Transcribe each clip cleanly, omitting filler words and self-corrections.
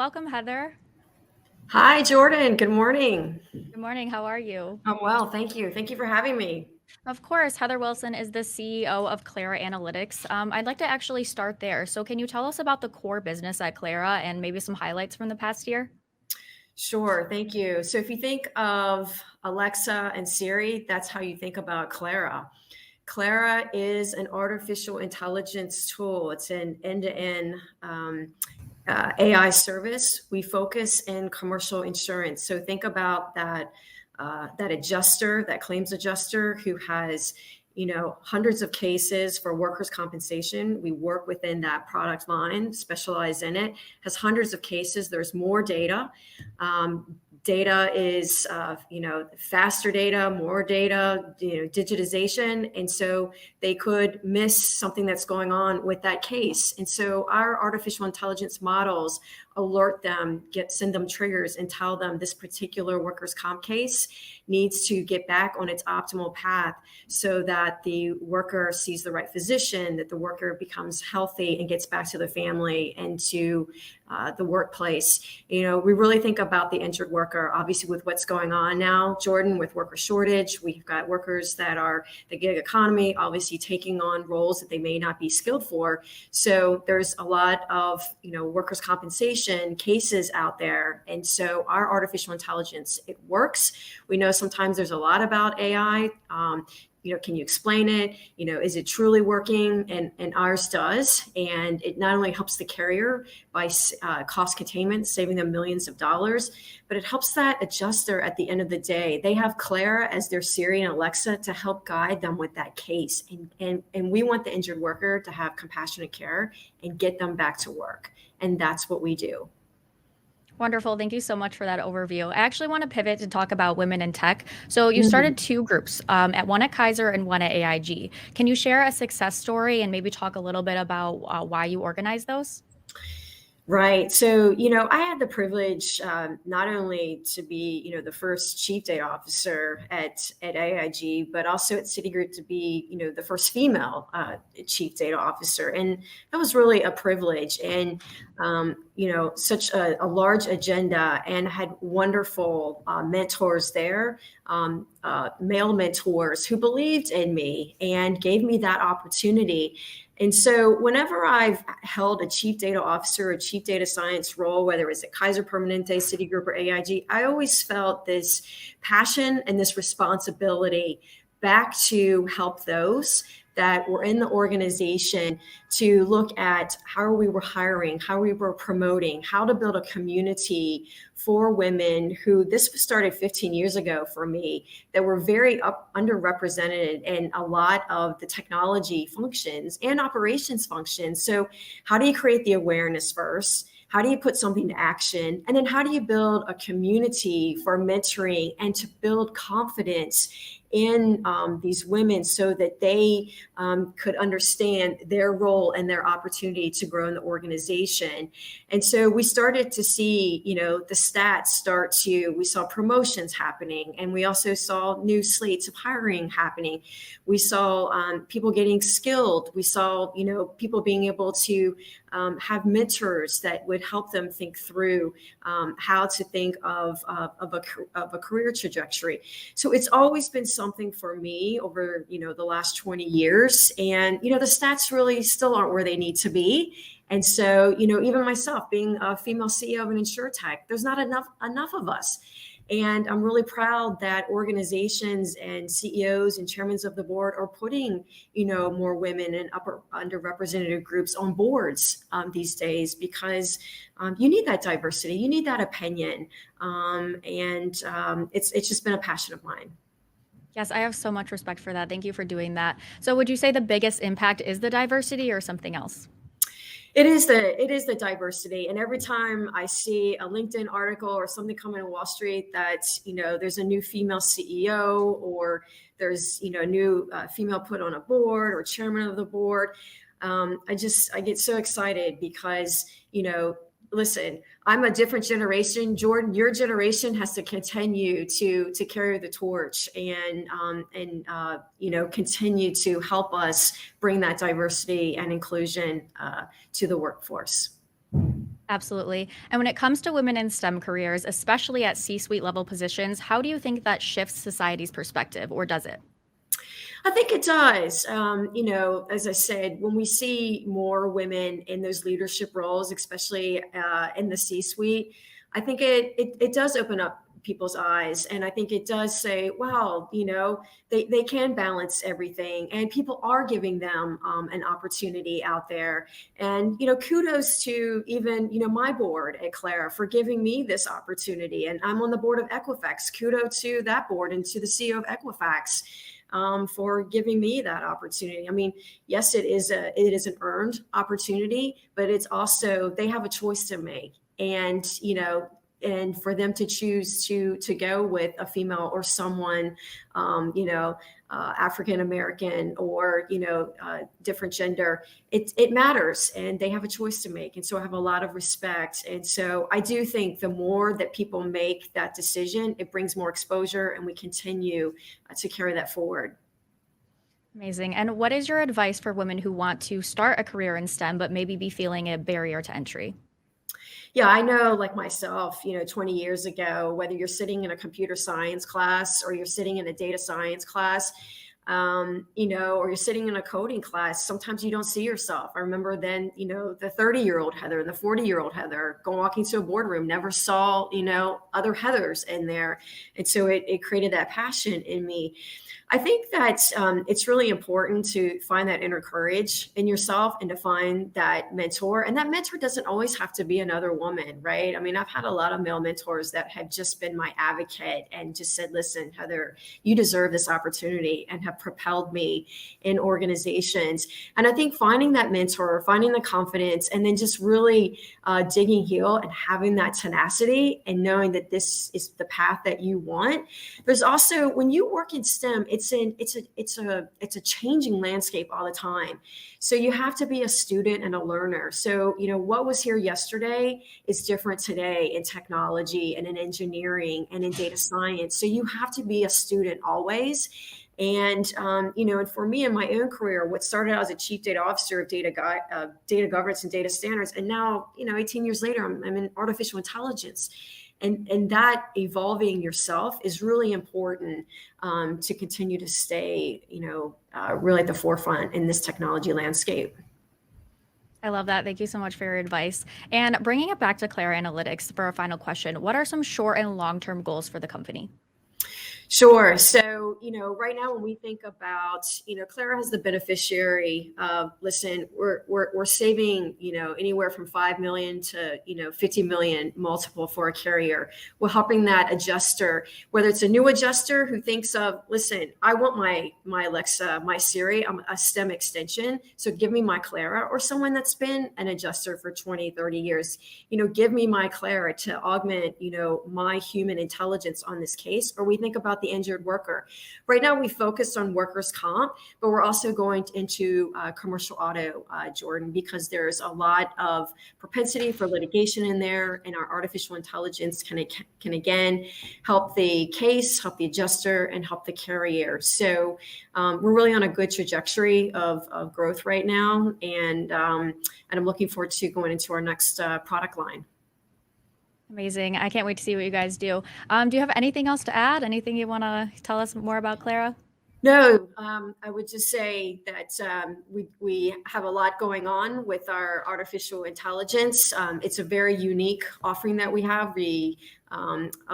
Welcome, Heather. Hi, Jordan. Good morning. Good morning. How are you? I'm well, thank you. Thank you for having me. Of course, Heather Wilson is the CEO of CLARA Analytics. I'd like to actually start there. So, can you tell us about the core business at CLARA and maybe some highlights from the past year? Sure, thank you. So if you think of Alexa and Siri, that's how you think about Clara. Clara is an artificial intelligence tool. It's an end-to-end AI service. We focus in commercial insurance. So think about that adjuster, that claims adjuster who has hundreds of cases for workers' compensation. We work within that product line, specialize in it, has hundreds of cases. There's more data. Data is, faster data, more data, digitization. And so they could miss something that's going on with that case. And so our artificial intelligence models alert them, send them triggers and tell them this particular workers' comp case needs to get back on its optimal path so that the worker sees the right physician, that the worker becomes healthy and gets back to the family and to the workplace. We really think about the injured worker, obviously with what's going on now, Jordan, with worker shortage. We've got workers that are the gig economy, obviously taking on roles that they may not be skilled for. So there's a lot of, workers' compensation cases out there. And so our artificial intelligence, it works. We know sometimes there's a lot about AI. Can you explain it? Is it truly working? And ours does. And it not only helps the carrier by cost containment, saving them millions of dollars, but it helps that adjuster at the end of the day. They have Clara as their Siri and Alexa to help guide them with that case. And we want the injured worker to have compassionate care and get them back to work. And that's what we do. Wonderful. Thank you so much for that overview. I actually want to pivot to talk about women in tech. So, you started two groups, at one at Kaiser and one at AIG. Can you share a success story and maybe talk a little bit about why you organized those? Right. So, I had the privilege not only to be, the first chief data officer at AIG, but also at Citigroup to be, the first female chief data officer. And that was really a privilege and, such a large agenda, and had wonderful mentors there, male mentors who believed in me and gave me that opportunity. And so whenever I've held a chief data officer or chief data science role, whether it's at Kaiser Permanente, Citigroup, or AIG, I always felt this passion and this responsibility back to help those that were in the organization to look at how we were hiring, how we were promoting, how to build a community for women who, this started 15 years ago for me, that were very underrepresented in a lot of the technology functions and operations functions. So how do you create the awareness first? How do you put something to action? And then how do you build a community for mentoring and to build confidence in these women so that they could understand their role and their opportunity to grow in the organization? And so we started to see, the stats we saw promotions happening, and we also saw new slates of hiring happening. We saw people getting skilled. We saw, people being able to have mentors that would help them think through how to think of a career trajectory. So it's always been something for me over, the last 20 years. And, the stats really still aren't where they need to be. And so, even myself being a female CEO of an insurtech, there's not enough of us. And I'm really proud that organizations and CEOs and chairmen of the board are putting, more women and underrepresented groups on boards these days, because you need that diversity, you need that opinion, and it's just been a passion of mine. Yes, I have so much respect for that. Thank you for doing that. So, would you say the biggest impact is the diversity or something else? It is the diversity. And every time I see a LinkedIn article or something coming in Wall Street that, there's a new female CEO, or there's, a new female put on a board or chairman of the board, I get so excited because, listen, I'm a different generation. Jordan, your generation has to continue to carry the torch and continue to help us bring that diversity and inclusion to the workforce. Absolutely. And when it comes to women in STEM careers, especially at C-suite level positions, how do you think that shifts society's perspective, or does it? I think it does. As I said, when we see more women in those leadership roles, especially in the C-suite, I think it does open up people's eyes, and I think it does say, "Wow, they can balance everything," and people are giving them an opportunity out there. And kudos to even my board at CLARA for giving me this opportunity, and I'm on the board of Equifax. Kudos to that board and to the CEO of Equifax for giving me that opportunity. I mean, yes, it is an earned opportunity, but it's also they have a choice to make, and and for them to choose to go with a female or someone, African American or different gender, it matters, and they have a choice to make. And so I have a lot of respect. And so I do think the more that people make that decision, it brings more exposure, and we continue to carry that forward. Amazing. And what is your advice for women who want to start a career in STEM but maybe be feeling a barrier to entry? Yeah, I know, like myself, 20 years ago, whether you're sitting in a computer science class or you're sitting in a data science class, or you're sitting in a coding class, sometimes you don't see yourself. I remember then, the 30-year-old Heather and the 40-year-old Heather go walking to a boardroom, never saw, other Heathers in there. And so it created that passion in me. I think that it's really important to find that inner courage in yourself and to find that mentor. And that mentor doesn't always have to be another woman, right? I mean, I've had a lot of male mentors that have just been my advocate and just said, listen, Heather, you deserve this opportunity, and have propelled me in organizations. And I think finding that mentor, finding the confidence, and then just really digging heel and having that tenacity and knowing that this is the path that you want. There's also, when you work in STEM, it's a changing landscape all the time. So you have to be a student and a learner. So, what was here yesterday is different today in technology and in engineering and in data science. So you have to be a student always. And and for me in my own career, what started out as a chief data officer of data governance and data standards, and now 18 years later, I'm in artificial intelligence, and that evolving yourself is really important to continue to stay really at the forefront in this technology landscape. I love that. Thank you so much for your advice. And bringing it back to Clara Analytics for a final question, what are some short and long-term goals for the company? Sure. So, right now when we think about, CLARA has the beneficiary of, listen, we're saving, anywhere from 5 million to, 50 million multiple for a carrier. We're helping that adjuster, whether it's a new adjuster who thinks of, listen, I want my Alexa, my Siri, I'm a STEM extension, so give me my CLARA, or someone that's been an adjuster for 20, 30 years, give me my CLARA to augment, my human intelligence on this case. Or we think about the injured worker. Right now, we focus on workers' comp, but we're also going into commercial auto, Jordan, because there's a lot of propensity for litigation in there, and our artificial intelligence can again help the case, help the adjuster, and help the carrier. So we're really on a good trajectory of growth right now, and I'm looking forward to going into our next product line. Amazing. I can't wait to see what you guys do. Do you have anything else to add? Anything you want to tell us more about Clara? No, I would just say that we have a lot going on with our artificial intelligence. It's a very unique offering that we have. A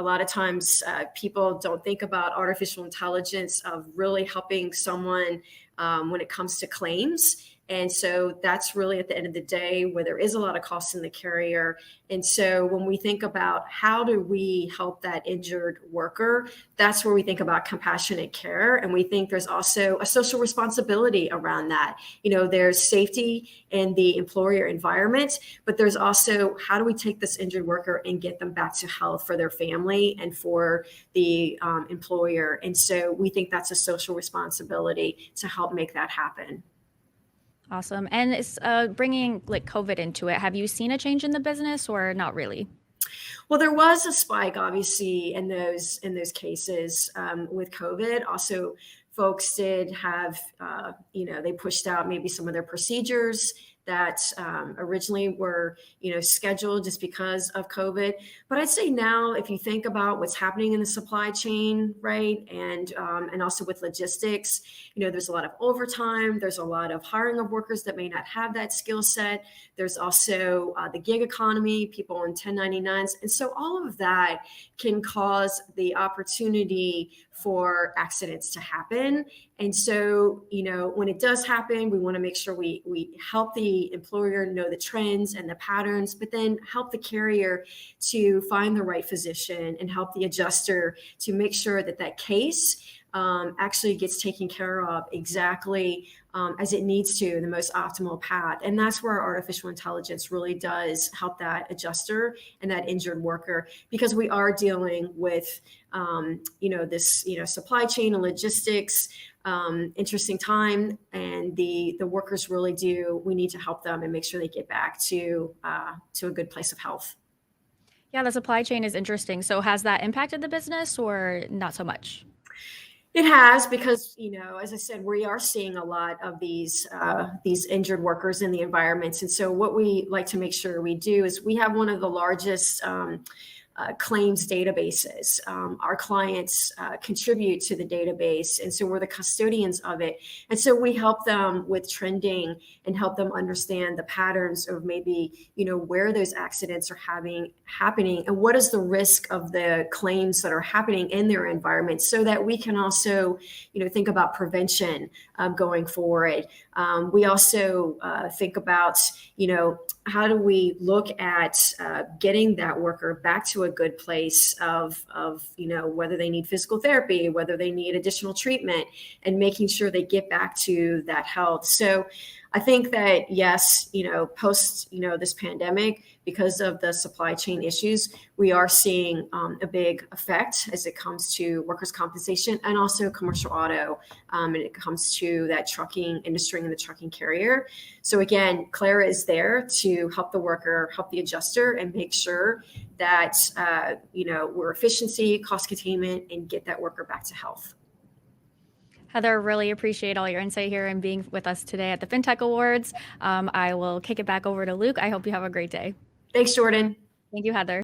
lot of times people don't think about artificial intelligence of really helping someone when it comes to claims. And so that's really at the end of the day where there is a lot of costs in the carrier. And so when we think about how do we help that injured worker, that's where we think about compassionate care. And we think there's also a social responsibility around that. There's safety in the employer environment, but there's also how do we take this injured worker and get them back to health for their family and for the employer. And so we think that's a social responsibility to help make that happen. Awesome. And it's bringing like COVID into it. Have you seen a change in the business or not really? Well, there was a spike, obviously, in those cases with COVID. Also, folks did have, they pushed out maybe some of their procedures. that originally were, scheduled just because of COVID. But I'd say now, if you think about what's happening in the supply chain, right, and also with logistics, there's a lot of overtime. There's a lot of hiring of workers that may not have that skill set. There's also the gig economy, people on 1099s, and so all of that can cause the opportunity for accidents to happen. And so, when it does happen, we want to make sure we help the employer know the trends and the patterns, but then help the carrier to find the right physician and help the adjuster to make sure that that case actually gets taken care of exactly as it needs to, the most optimal path. And that's where artificial intelligence really does help that adjuster and that injured worker, because we are dealing with, this, supply chain and logistics, interesting time. And the workers really we need to help them and make sure they get back to a good place of health. Yeah, the supply chain is interesting. So has that impacted the business or not so much? It has, because, as I said, we are seeing a lot of these injured workers in the environments. And so what we like to make sure we do is we have one of the largest claims databases. Our clients contribute to the database, and so we're the custodians of it. And so we help them with trending and help them understand the patterns of maybe, where those accidents are happening and what is the risk of the claims that are happening in their environment, so that we can also, think about prevention going forward. We also think about, how do we look at getting that worker back to a good place of whether they need physical therapy, whether they need additional treatment, and making sure they get back to that health. So I think that, yes, post, this pandemic, because of the supply chain issues, we are seeing a big effect as it comes to workers' compensation and also commercial auto, and it comes to that trucking industry and the trucking carrier. So again, CLARA is there to help the worker, help the adjuster, and make sure that, we're efficiency, cost containment, and get that worker back to health. Heather, really appreciate all your insight here and being with us today at the Fintech Awards. I will kick it back over to Luke. I hope you have a great day. Thanks, Jordan. Thank you, Heather.